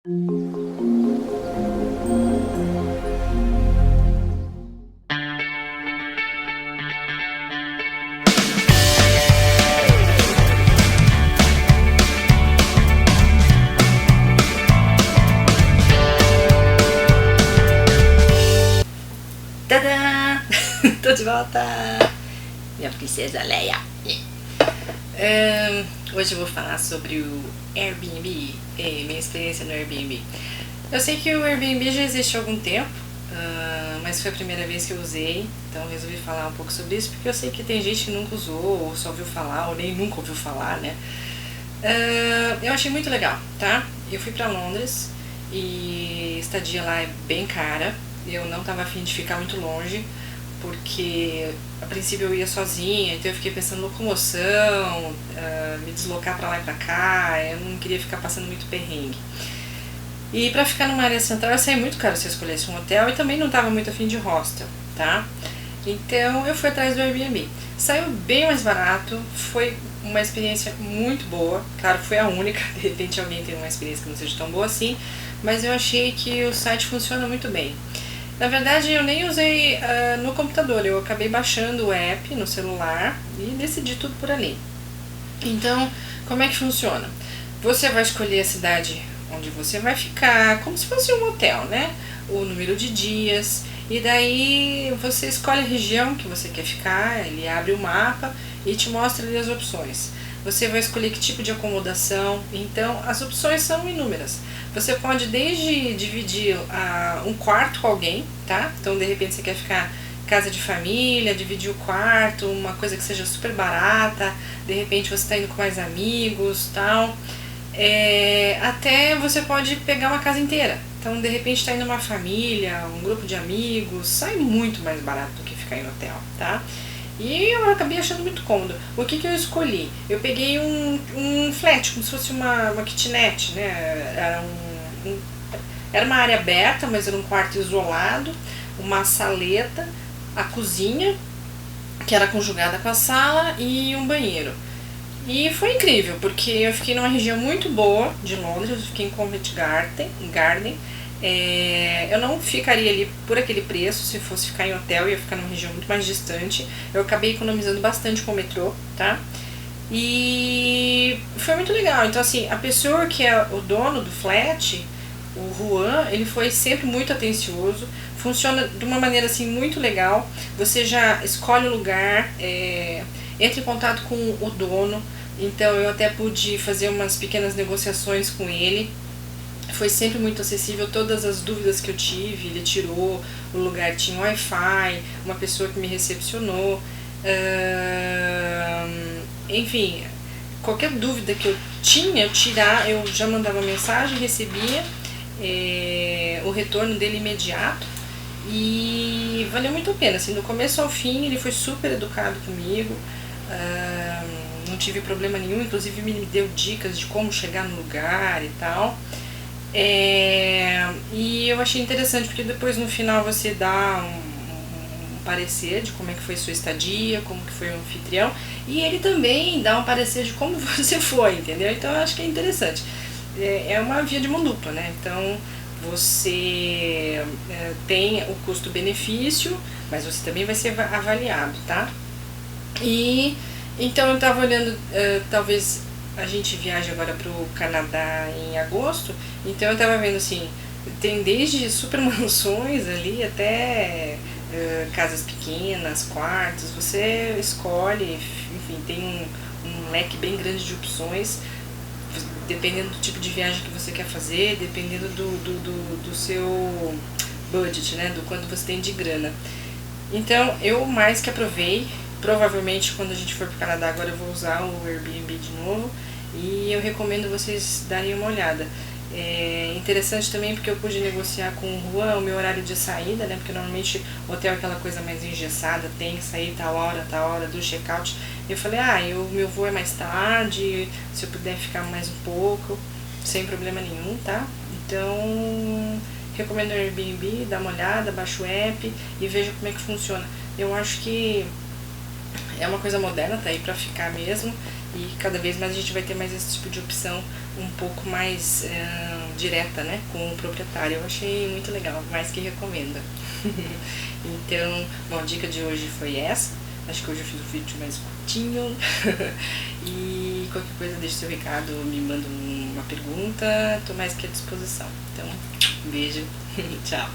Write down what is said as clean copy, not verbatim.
Tadã! Tô de volta! Minha princesa Leia! Hoje eu vou falar sobre o Airbnb, minha experiência no Airbnb. Eu sei que o Airbnb já existe há algum tempo, mas foi a primeira vez que eu usei, então eu resolvi falar um pouco sobre isso, porque eu sei que tem gente que nunca usou, ou só ouviu falar, ou nem nunca ouviu falar, né? Eu achei muito legal, tá? Eu fui pra Londres e a estadia lá é bem cara. Eu não estava afim de ficar muito longe, porque a princípio eu ia sozinha, então eu fiquei pensando em locomoção, me deslocar pra lá e pra cá, eu não queria ficar passando muito perrengue. E pra ficar numa área central ia sair muito caro se eu escolhesse um hotel, e também não estava muito afim de hostel, tá? Então eu fui atrás do Airbnb. Saiu bem mais barato, foi uma experiência muito boa. Claro, foi a única, de repente alguém tem uma experiência que não seja tão boa assim, mas eu achei que o site funciona muito bem. Na verdade, eu nem usei no computador, eu acabei baixando o app no celular e decidi tudo por ali. Então, como é que funciona? Você vai escolher a cidade onde você vai ficar, como se fosse um hotel, né? O número de dias, e daí você escolhe a região que você quer ficar, ele abre o mapa e te mostra ali as opções. Você vai escolher que tipo de acomodação, então as opções são inúmeras. Você pode desde dividir um quarto com alguém, tá? Então de repente você quer ficar casa de família, dividir o quarto, uma coisa que seja super barata, de repente você está indo com mais amigos, tal. Até você pode pegar uma casa inteira. Então de repente está indo uma família, um grupo de amigos, sai muito mais barato do que ficar em hotel, tá? E eu acabei achando muito cômodo. O que eu escolhi? Eu peguei um flat, como se fosse uma kitnet, né? Era uma área aberta, mas era um quarto isolado, uma saleta, a cozinha, que era conjugada com a sala, e um banheiro. E foi incrível, porque eu fiquei numa região muito boa de Londres, eu fiquei em Covent Garden. Eu não ficaria ali por aquele preço, se fosse ficar em hotel, eu ia ficar numa região muito mais distante. Eu acabei economizando bastante com o metrô, tá? E foi muito legal. Então assim, a pessoa que é o dono do flat, o Juan, ele foi sempre muito atencioso, funciona de uma maneira assim muito legal. Você já escolhe o lugar, entra em contato com o dono, então eu até pude fazer umas pequenas negociações com ele. Foi sempre muito acessível, todas as dúvidas que eu tive, ele tirou, o lugar tinha Wi-Fi, uma pessoa que me recepcionou, enfim, qualquer dúvida que eu tinha, eu já mandava mensagem, recebia o retorno dele imediato e valeu muito a pena, assim, do começo ao fim ele foi super educado comigo, não tive problema nenhum, inclusive me deu dicas de como chegar no lugar e tal. E eu achei interessante porque depois no final você dá um parecer de como é que foi sua estadia, como que foi o anfitrião, e ele também dá um parecer de como você foi, entendeu? Então eu acho que é interessante. É uma via de mão dupla, né? Então você tem o custo-benefício, mas você também vai ser avaliado, tá? E então eu tava olhando, talvez a gente viaja agora pro Canadá em agosto, então eu tava vendo assim, tem desde super mansões ali até casas pequenas, quartos, você escolhe, enfim, tem um leque bem grande de opções, dependendo do tipo de viagem que você quer fazer, dependendo do seu budget, né, do quanto você tem de grana. Então eu mais que aprovei. Provavelmente quando a gente for pro Canadá agora eu vou usar o Airbnb de novo e eu recomendo vocês darem uma olhada. É interessante também porque eu pude negociar com o Juan o meu horário de saída, né? Porque normalmente o hotel é aquela coisa mais engessada, tem que sair tal hora do check-out. Eu falei, meu voo é mais tarde, se eu puder ficar mais um pouco, sem problema nenhum, tá? Então recomendo o Airbnb, dá uma olhada, baixa o app e veja como é que funciona. Eu acho que é uma coisa moderna, tá aí pra ficar mesmo, e cada vez mais a gente vai ter mais esse tipo de opção um pouco mais direta, né, com o proprietário. Eu achei muito legal, mais que recomendo. Então, bom, a dica de hoje foi essa. Acho que hoje eu fiz um vídeo mais curtinho. E qualquer coisa, deixe seu recado, me manda uma pergunta, tô mais que à disposição. Então, um beijo, tchau!